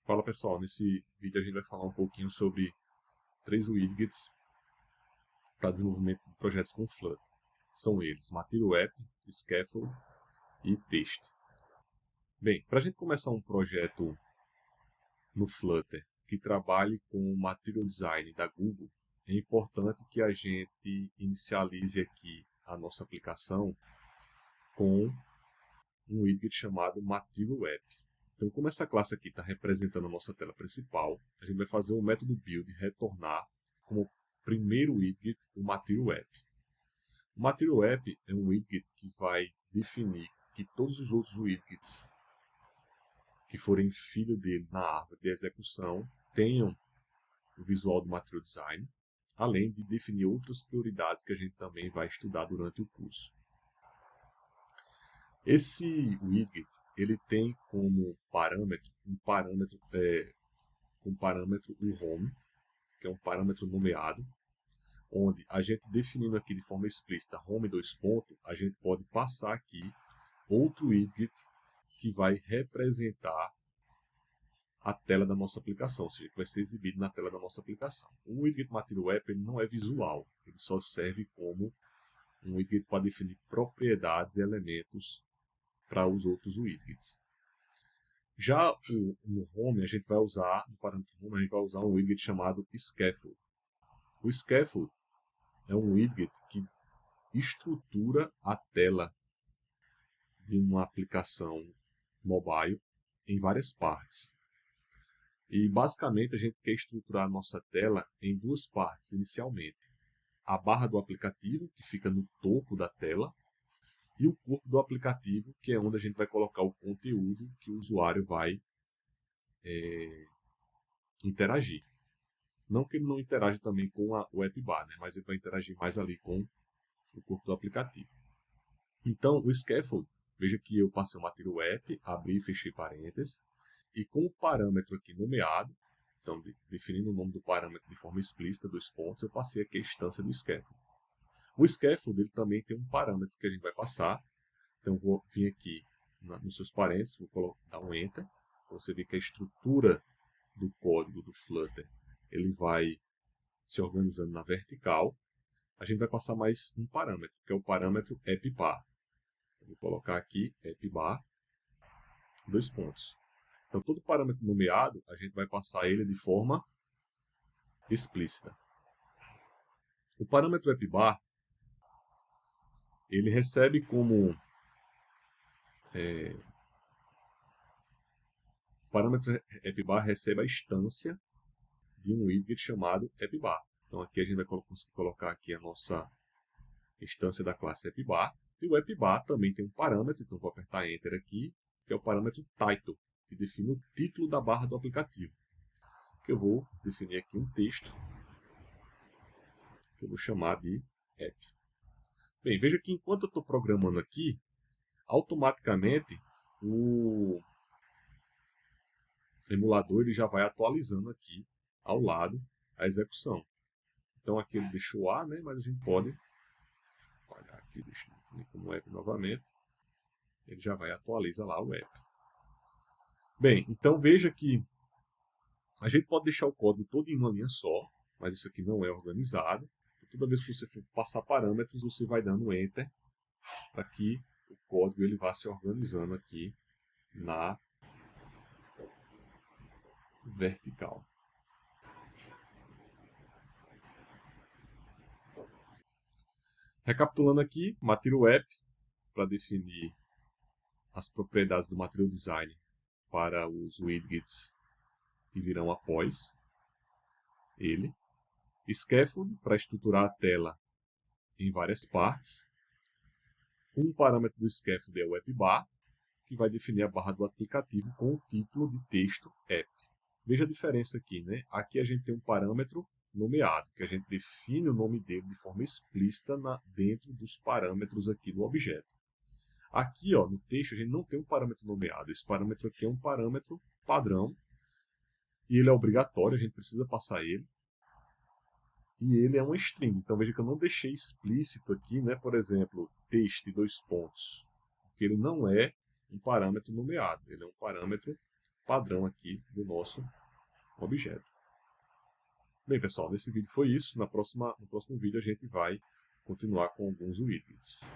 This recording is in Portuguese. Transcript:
Fala pessoal, nesse vídeo a gente vai falar um pouquinho sobre 3 widgets para desenvolvimento de projetos com Flutter. São eles Material App, Scaffold e Text. Bem, para a gente começar um projeto no Flutter que trabalhe com o Material Design da Google, é importante que a gente inicialize aqui a nossa aplicação com um widget chamado Material App. Então, como essa classe aqui está representando a nossa tela principal, a gente vai fazer um método build retornar como primeiro widget o Material App. O Material App é um widget que vai definir que todos os outros widgets que forem filho dele na árvore de execução tenham o visual do Material Design, além de definir outras prioridades que a gente também vai estudar durante o curso. Esse widget ele tem como parâmetro o home, que é um parâmetro nomeado, onde a gente definindo aqui de forma explícita home dois pontos, a gente pode passar aqui outro widget que vai representar a tela da nossa aplicação, ou seja, que vai ser exibido na tela da nossa aplicação. O widget Material App ele não é visual, ele só serve como um widget para definir propriedades e elementos para os outros widgets. Já no Home, a gente vai usar, no parâmetro Home, a gente vai usar um widget chamado Scaffold. O Scaffold é um widget que estrutura a tela de uma aplicação mobile em várias partes. E basicamente a gente quer estruturar a nossa tela em duas partes inicialmente. A barra do aplicativo, que fica no topo da tela, e o corpo do aplicativo, que é onde a gente vai colocar o conteúdo que o usuário vai interagir. Não que ele não interaja também com o app bar, né? Mas ele vai interagir mais ali com o corpo do aplicativo. Então, o Scaffold, veja que eu passei o Material App, abri e fechei parênteses, e com o parâmetro aqui nomeado, então definindo o nome do parâmetro de forma explícita, dois pontos, eu passei aqui a instância do Scaffold. O Scaffold ele também tem um parâmetro que a gente vai passar. Então, eu vou vir aqui nos seus parênteses, vou dar um Enter. Então, você vê que a estrutura do código do Flutter ele vai se organizando na vertical. A gente vai passar mais um parâmetro, que é o parâmetro appbar. Eu vou colocar aqui appbar, dois pontos. Então, todo parâmetro nomeado, a gente vai passar ele de forma explícita. O parâmetro appbar ele recebe como o parâmetro appbar recebe a instância de um widget chamado appbar. Então aqui a gente vai conseguir colocar aqui a nossa instância da classe appbar. E o appbar também tem um parâmetro, então vou apertar Enter aqui, que é o parâmetro title, que define o título da barra do aplicativo. Que eu vou definir aqui um texto, que eu vou chamar de app. Bem, veja que enquanto eu estou programando aqui, automaticamente o emulador ele já vai atualizando aqui ao lado a execução. Então aqui ele deixou A, né, mas a gente pode olhar aqui, deixa eu definir como app novamente. Ele já vai atualizar lá o app. Bem, então veja que a gente pode deixar o código todo em uma linha só, mas isso aqui não é organizado. Toda vez que você for passar parâmetros, você vai dando Enter para que o código ele vá se organizando aqui na vertical. Recapitulando aqui, Material App para definir as propriedades do Material Design para os widgets que virão após ele. Scaffold para estruturar a tela em várias partes. Um parâmetro do Scaffold é o appbar, que vai definir a barra do aplicativo com o título de texto app. Veja a diferença aqui, né? Aqui a gente tem um parâmetro nomeado, que a gente define o nome dele de forma explícita dentro dos parâmetros aqui do objeto. Aqui, ó, no texto, a gente não tem um parâmetro nomeado. Esse parâmetro aqui é um parâmetro padrão, e ele é obrigatório, a gente precisa passar ele. E ele é uma string, então veja que eu não deixei explícito aqui, né, por exemplo, text dois pontos, porque ele não é um parâmetro nomeado, ele é um parâmetro padrão aqui do nosso objeto. Bem, pessoal, nesse vídeo foi isso. No próximo vídeo a gente vai continuar com alguns widgets.